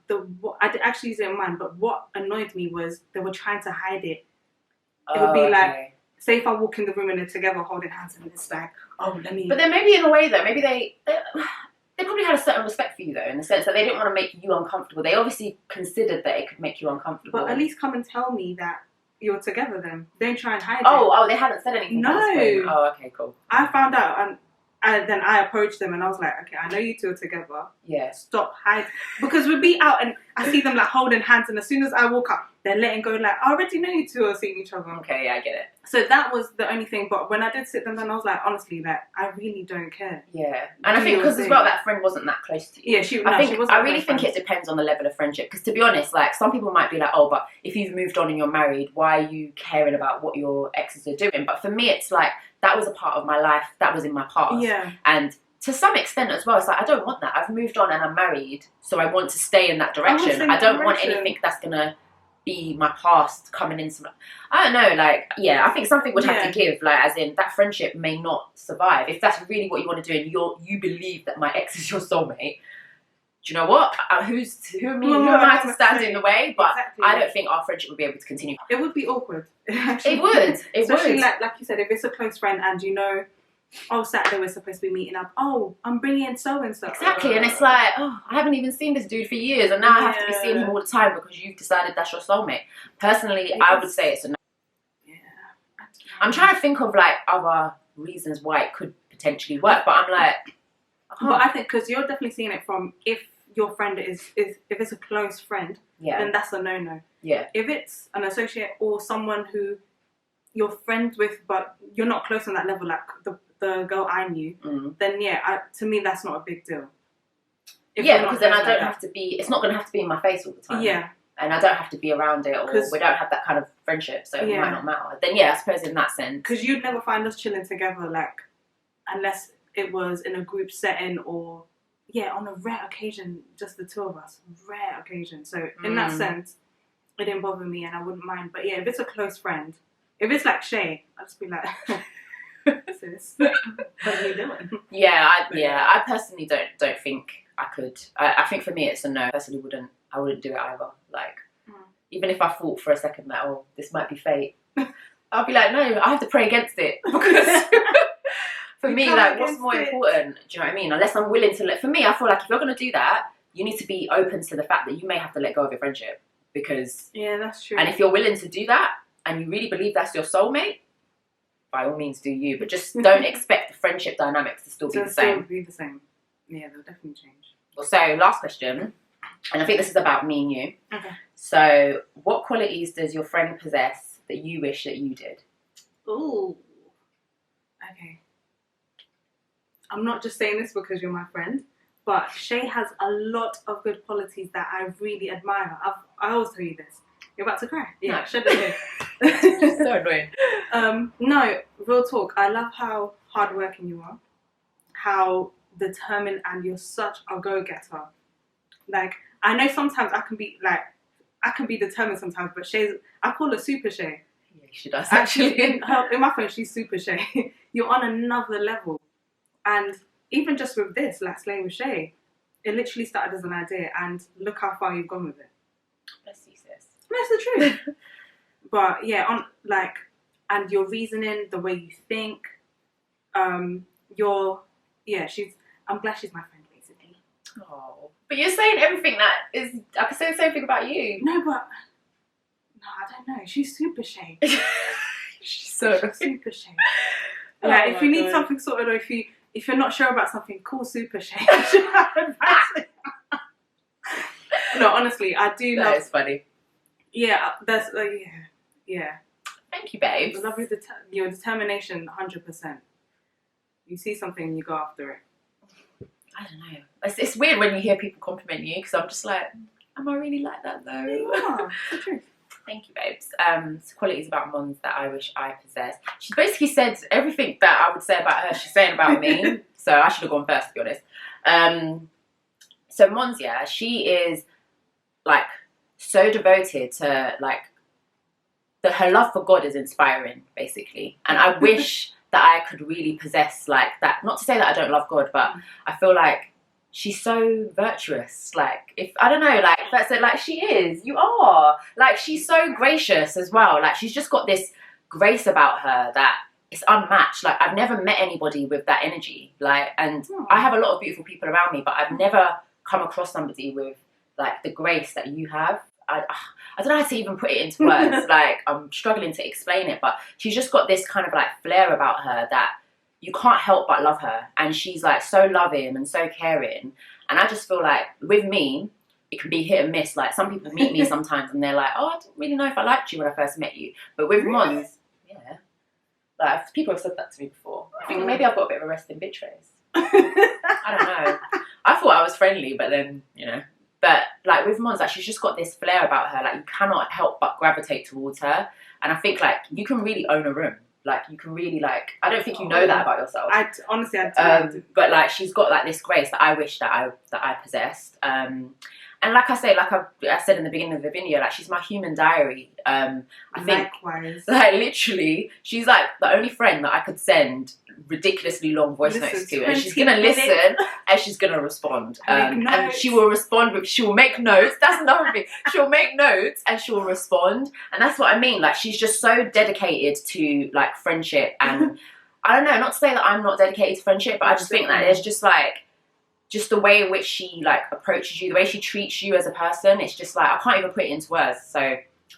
I did actually use it in mind, but what annoyed me was they were trying to hide it. It would be like, say if I walk in the room and they're together holding hands, and it's like, oh, let me... But then maybe in a way though, maybe They probably had a certain respect for you, though, in the sense that they didn't want to make you uncomfortable. They obviously considered that it could make you uncomfortable. But at least come and tell me that you're together then. Don't try and hide it. Oh, they hadn't said anything No. at this point. Oh, okay, cool. I found out, and then I approached them and I was like, okay, I know you two are together. Yeah. Stop hiding. Because we'd be out and I see them like holding hands, and as soon as I walk up, they're letting go like, I already know you two are seeing each other. Okay, yeah, I get it. So that was the only thing. But when I did sit them down, I was like, honestly, like, I really don't care. Yeah. And I think because as well, that friend wasn't that close to you. Yeah, she wasn't. I really think it depends on the level of friendship. Because to be honest, like, some people might be like, oh, but if you've moved on and you're married, why are you caring about what your exes are doing? But for me, it's like, that was a part of my life. That was in my past. Yeah. And to some extent as well, it's like, I don't want that. I've moved on and I'm married, so I want to stay in that direction. I don't want anything that's going to be my past coming into, I don't know, like, yeah, I think something would have to give, like, as in, that friendship may not survive. If that's really what you want to do and you believe that my ex is your soulmate, do you know what? Who am I to stand in the way? But exactly. I don't think our friendship would be able to continue. It would be awkward. It would. Especially like you said, if it's a close friend and you know, oh, Saturday we're supposed to be meeting up. Oh, I'm bringing so-and-so. Exactly, and it's like, oh, I haven't even seen this dude for years, and now I have to be seeing him all the time because you've decided that's your soulmate. Personally, I would say it's a no. Yeah. I'm trying to think of, like, other reasons why it could potentially work, but I'm like... But I think, because you're definitely seeing it from, if your friend if it's a close friend, then that's a no-no. Yeah. If it's an associate or someone who you're friends with, but you're not close on that level, like the girl I knew, then to me that's not a big deal. Because then I don't have to be, it's not going to have to be in my face all the time. Yeah. And I don't have to be around it, or we don't have that kind of friendship, so it might not matter. Then I suppose in that sense. Because you'd never find us chilling together, like, unless it was in a group setting or, on a rare occasion, just the two of us. Rare occasion. So in that sense, it didn't bother me and I wouldn't mind. But if it's a close friend, if it's like Shay, I'd just be like, sis, what are you doing? I personally don't think I could. I think for me it's a no. I personally I wouldn't do it either. Like, even if I thought for a second that, oh, this might be fate, I'll be like, no, I have to pray against it. Because for me, like, what's more important? Do you know what I mean? Unless I'm willing to for me, I feel like if you're going to do that, you need to be open to the fact that you may have to let go of your friendship. Because... Yeah, that's true. And if you're willing to do that, and you really believe that's your soulmate, by all means do you, but just don't expect the friendship dynamics to still be the same. Yeah, they'll definitely change. So, last question, and I think this is about me and you. Okay. So, what qualities does your friend possess that you wish that you did? Ooh. Okay. I'm not just saying this because you're my friend, but Shay has a lot of good qualities that I really admire. I always tell you this. You're about to cry. Yeah, no. Shed it in. So annoying. No, real talk. I love how hardworking you are, how determined, and you're such a go-getter. Like, I know sometimes I can be determined sometimes, but I call her Super Shay. Yeah, she does. Actually, in my phone, she's Super Shay. You're on another level. And even just with this, like Slay with Shay, it literally started as an idea, and look how far you've gone with it. Bless you, sis. That's the truth. But and your reasoning, the way you think, I'm glad she's my friend, basically. Oh, but you're saying everything that is. I could say the same thing about you. No, I don't know. She's Super Shay. She's super Shay. Like, if you need something sorted, or if you're not sure about something, call Super Shay. No, honestly, I do love. That is funny. Yeah, that's yeah. Thank you, babes. I love your determination, 100%. You see something, you go after it. I don't know. It's weird when you hear people compliment you, because I'm just like, am I really like that though? Yeah, it's the truth. Thank you, babes. Qualities about Mons that I wish I possessed. She basically said everything that I would say about her, she's saying about me. So I should have gone first, to be honest. So Mons, she is like so devoted to her love for God is inspiring, basically. And I wish that I could really possess like that. Not to say that I don't love God, but I feel like she's so virtuous. Like, if I don't know, like that's it. Like she is. You are. Like she's so gracious as well. Like she's just got this grace about her that it's unmatched. Like, I've never met anybody with that energy. Like, and I have a lot of beautiful people around me, but I've never come across somebody with like the grace that you have. I don't know how to even put it into words. Like, I'm struggling to explain it, but she's just got this kind of like flair about her that you can't help but love her. And she's like so loving and so caring. And I just feel like with me, it can be hit and miss. Like, some people meet me sometimes and they're like, oh, I didn't really know if I liked you when I first met you. But with Mons, yeah. Like, people have said that to me before. I think maybe I've got a bit of a resting bitch face. I don't know. I thought I was friendly, but then, you know. But like with Mons, like, she's just got this flair about her. Like, you cannot help but gravitate towards her. And I think like you can really own a room. Like, you can really like, I don't think you know that about yourself. Honestly, I do. But like, she's got like this grace that I wish that I possessed. And like I say, like I said in the beginning of the video, like, she's my human diary. I think, likewise. Like, literally, she's like the only friend that I could send ridiculously long voice notes to, and she's gonna listen and she's gonna respond. And she will respond with, she will make notes. That's another thing. She'll make notes and she'll respond, and that's what I mean. Like, she's just so dedicated to like friendship, and I don't know, not to say that I'm not dedicated to friendship, but I just think that there's just like, just the way in which she like approaches you, the way she treats you as a person, it's just like, I can't even put it into words. So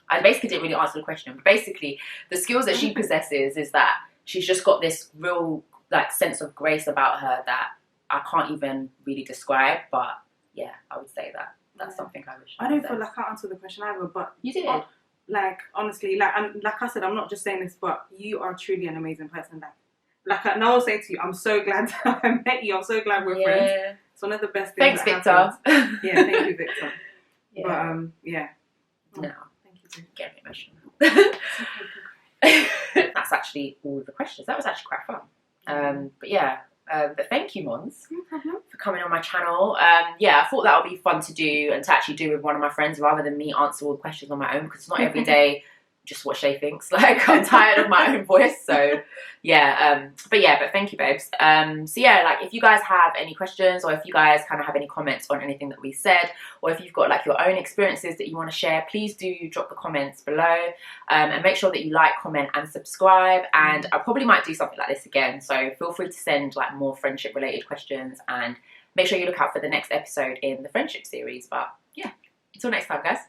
I basically didn't really answer the question. But basically, the skills that she possesses is that she's just got this real like sense of grace about her that I can't even really describe. But yeah, I would say that that's something I wish I don't feel like I answered the question either, but you did. Like, honestly, like I said, I'm not just saying this, but you are truly an amazing person. Like I will say to you, I'm so glad that I met you. I'm so glad we're friends. It's one of the best things. Thanks, that Victor. Yeah, thank you, Victor. Yeah. But yeah. No. Thank you. Get me emotional. That's actually all of the questions. That was actually quite fun. But yeah. But thank you, Mons, for coming on my channel. Yeah, I thought that would be fun to do and to actually do with one of my friends rather than me answer all the questions on my own, because it's not every day just what Shay thinks. Like, I'm tired of my own voice. So yeah, but thank you, babes. So yeah, like, if you guys have any questions, or if you guys kind of have any comments on anything that we said, or if you've got like your own experiences that you want to share, please do drop the comments below, and make sure that you like, comment and subscribe. And I probably might do something like this again, so feel free to send like more friendship related questions, and make sure you look out for the next episode in the friendship series. But yeah, until next time, guys.